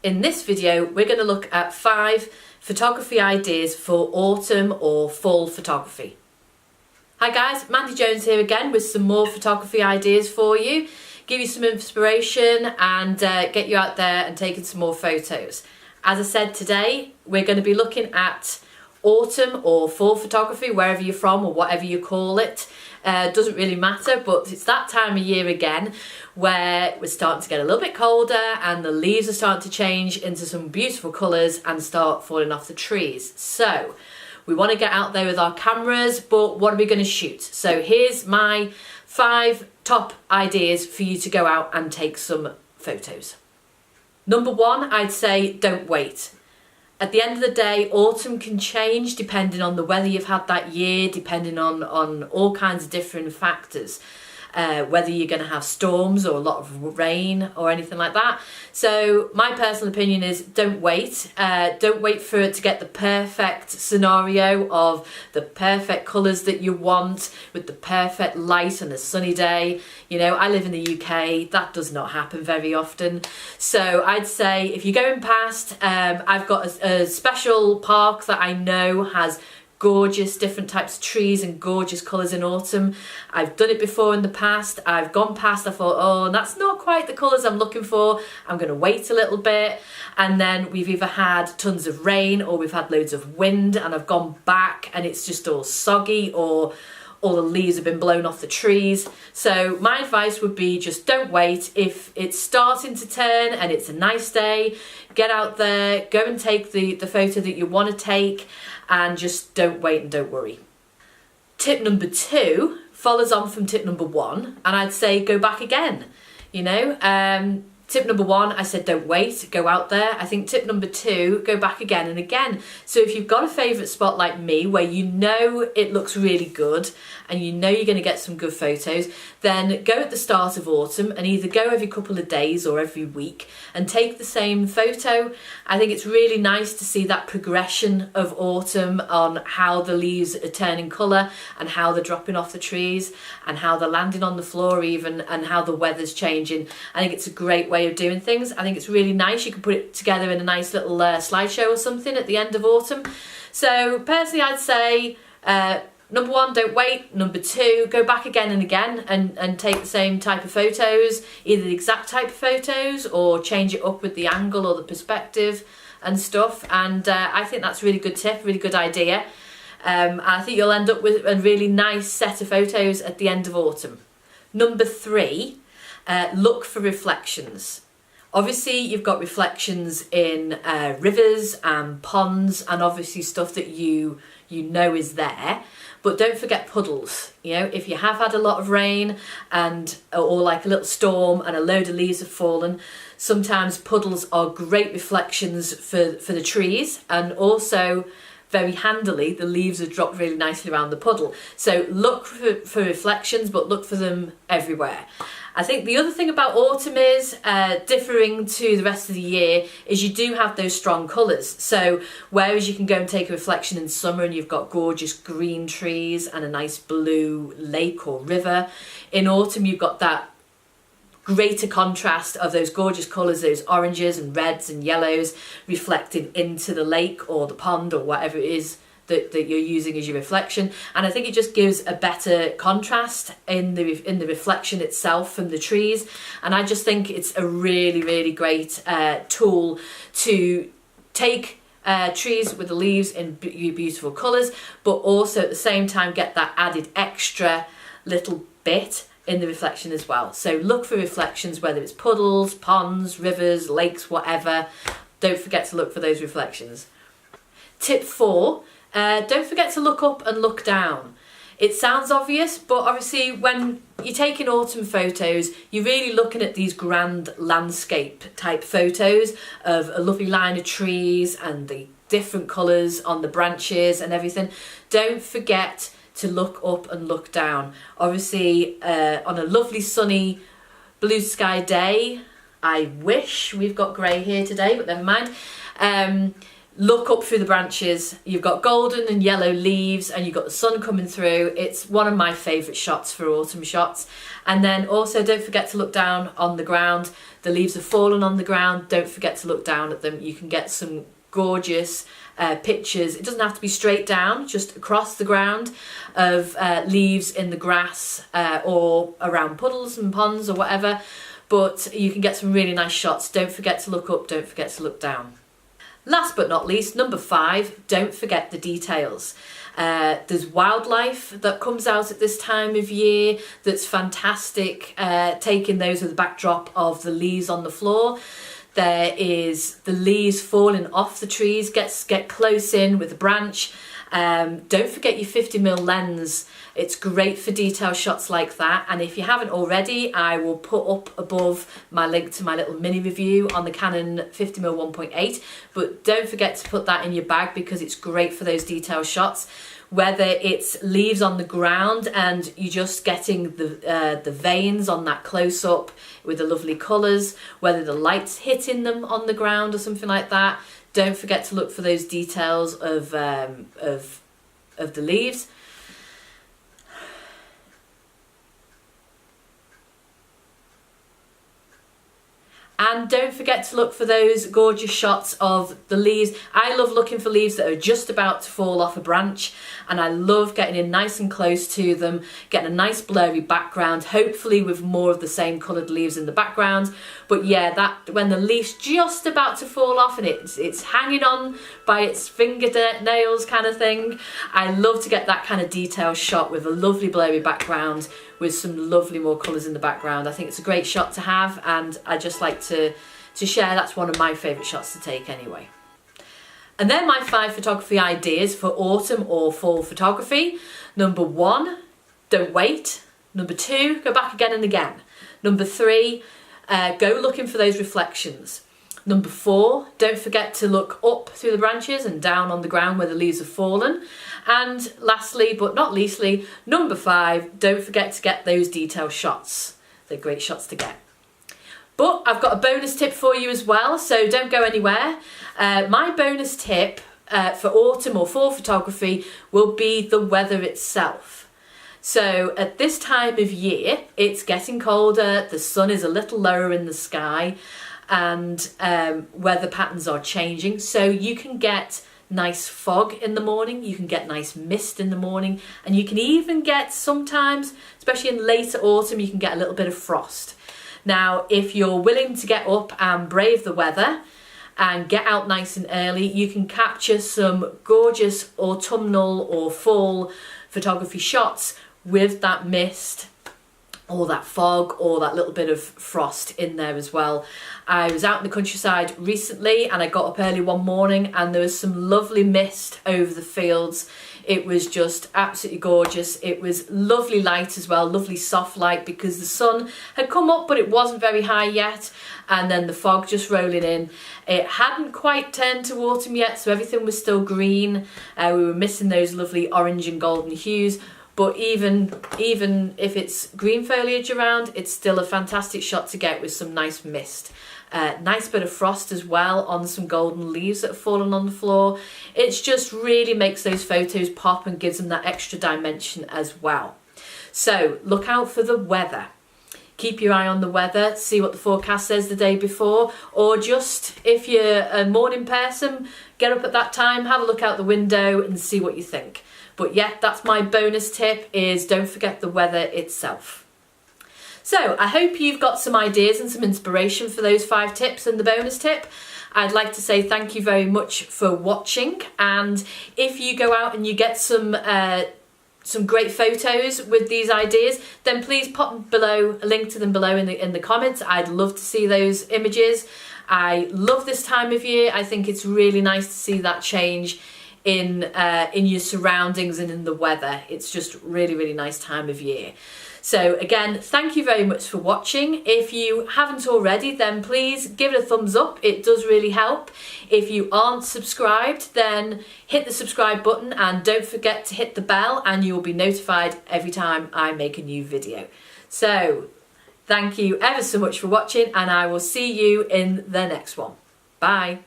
In this video, we're going to look at 5 photography ideas for autumn or fall photography. Hi guys, Mandy Jones here again with some more photography ideas for you, give you some inspiration and get you out there and taking some more photos. As I said, today we're going to be looking at autumn or fall photography, wherever you're from or whatever you call it. Doesn't really matter, but it's that time of year again where we're starting to get a little bit colder and the leaves are starting to change into some beautiful colours and start falling off the trees. So we want to get out there with our cameras, but what are we going to shoot? So here's my 5 top ideas for you to go out and take some photos. Number 1, I'd say don't wait. At the end of the day, autumn can change depending on the weather you've had that year, depending on all kinds of different factors. Whether you're going to have storms or a lot of rain or anything like that. So my personal opinion is don't wait. Don't wait for it to get the perfect scenario of the perfect colours that you want with the perfect light on a sunny day. You know, I live in the UK, that does not happen very often. So I'd say if you're going past, I've got a special park that I know has gorgeous different types of trees and gorgeous colours in autumn. I've done it before in the past. I've gone past, I thought, oh, that's not quite the colours I'm looking for. I'm going to wait a little bit. And then we've either had tons of rain or we've had loads of wind and I've gone back and it's just all soggy or all the leaves have been blown off the trees. So my advice would be just don't wait. If it's starting to turn and it's a nice day, get out there, go and take the photo that you want to take and just don't wait and don't worry. Tip number 2 follows on from tip number 1 and I'd say go back again. You know, tip number 1, I said don't wait, go out there. I think tip number 2, go back again and again. So if you've got a favourite spot like me where you know it looks really good and you know you're going to get some good photos, then go at the start of autumn and either go every couple of days or every week and take the same photo. I think it's really nice to see that progression of autumn on how the leaves are turning colour and how they're dropping off the trees and how they're landing on the floor even and how the weather's changing. I think it's a great way of doing things. I think it's really nice. You can put it together in a nice little slideshow or something at the end of autumn. So personally I'd say number 1, don't wait. Number 2, go back again and again and take the same type of photos, either the exact type of photos or change it up with the angle or the perspective and stuff. And I think that's a really good tip, really good idea. I think you'll end up with a really nice set of photos at the end of autumn. Number 3, look for reflections. Obviously you've got reflections in rivers and ponds and obviously stuff that you know is there, but don't forget puddles. You know, if you have had a lot of rain and or like a little storm and a load of leaves have fallen, sometimes puddles are great reflections for the trees, and also very handily the leaves are dropped really nicely around the puddle. So look for reflections, but look for them everywhere. I think the other thing about autumn is, differing to the rest of the year, is you do have those strong colours. So whereas you can go and take a reflection in summer and you've got gorgeous green trees and a nice blue lake or river, in autumn you've got that greater contrast of those gorgeous colours, those oranges and reds and yellows reflected into the lake or the pond or whatever it is that you're using as your reflection. And I think it just gives a better contrast in the reflection itself from the trees. And I just think it's a really, really great tool to take trees with the leaves in beautiful colours, but also at the same time get that added extra little bit in the reflection as well. So look for reflections, whether it's puddles, ponds, rivers, lakes, whatever. Don't forget to look for those reflections. Tip 4, don't forget to look up and look down. It sounds obvious, but obviously when you're taking autumn photos, you're really looking at these grand landscape type photos of a lovely line of trees and the different colours on the branches and everything. Don't forget to look up and look down. Obviously on a lovely sunny blue sky day, I wish we've got grey here today, but never mind. Look up through the branches. You've got golden and yellow leaves and you've got the sun coming through. It's one of my favourite shots for autumn shots. And then also don't forget to look down on the ground. The leaves have fallen on the ground. Don't forget to look down at them. You can get some gorgeous pictures. It doesn't have to be straight down, just across the ground of leaves in the grass or around puddles and ponds or whatever. But you can get some really nice shots. Don't forget to look up. Don't forget to look down. Last but not least, number 5, don't forget the details. There's wildlife that comes out at this time of year that's fantastic, taking those as the backdrop of the leaves on the floor. There is the leaves falling off the trees, get close in with a branch. Don't forget your 50mm lens. It's great for detail shots like that, and if you haven't already, I will put up above my link to my little mini review on the Canon 50mm 1.8, but don't forget to put that in your bag because it's great for those detail shots. Whether it's leaves on the ground and you're just getting the veins on that close-up with the lovely colours, whether the light's hitting them on the ground or something like that, don't forget to look for those details of the leaves. And don't forget to look for those gorgeous shots of the leaves. I love looking for leaves that are just about to fall off a branch, and I love getting in nice and close to them, getting a nice blurry background, hopefully with more of the same coloured leaves in the background. But yeah, that when the leaf's just about to fall off and it's hanging on by its fingernails kind of thing, I love to get that kind of detail shot with a lovely blurry background with some lovely more colours in the background. I think it's a great shot to have, and I just like to share that's one of my favourite shots to take anyway. And then my 5 photography ideas for autumn or fall photography. Number 1, don't wait. Number 2, go back again and again. Number 3, go looking for those reflections. Number 4, don't forget to look up through the branches and down on the ground where the leaves have fallen. And lastly, but not leastly, number 5, don't forget to get those detail shots. They're great shots to get. But I've got a bonus tip for you as well, so don't go anywhere. My bonus tip for autumn or fall photography will be the weather itself. So at this time of year, it's getting colder, the sun is a little lower in the sky, and weather patterns are changing, so you can get nice fog in the morning, you can get nice mist in the morning, and you can even get sometimes, especially in later autumn, you can get a little bit of frost. Now, if you're willing to get up and brave the weather and get out nice and early, you can capture some gorgeous autumnal or fall photography shots with that mist or that fog or that little bit of frost in there as well. I was out in the countryside recently and I got up early one morning and there was some lovely mist over the fields. It was just absolutely gorgeous. It was lovely light as well, lovely soft light because the sun had come up but it wasn't very high yet, and then the fog just rolling in. It hadn't quite turned to autumn yet, so everything was still green. We were missing those lovely orange and golden hues. But even if it's green foliage around, it's still a fantastic shot to get with some nice mist. Nice bit of frost as well on some golden leaves that have fallen on the floor. It just really makes those photos pop and gives them that extra dimension as well. So look out for the weather. Keep your eye on the weather, see what the forecast says the day before, or just if you're a morning person, get up at that time, have a look out the window and see what you think. But yeah, that's my bonus tip, is don't forget the weather itself. So I hope you've got some ideas and some inspiration for those 5 tips and the bonus tip. I'd like to say thank you very much for watching, and if you go out and you get some great photos with these ideas, then please pop below a link to them below in the comments. I'd love to see those images. I love this time of year. I think it's really nice to see that change in your surroundings and in the weather. It's just really, really nice time of year. So again, thank you very much for watching. If you haven't already, then please give it a thumbs up. It does really help. If you aren't subscribed, then hit the subscribe button and don't forget to hit the bell and you will be notified every time I make a new video. So thank you ever so much for watching, and I will see you in the next one. Bye.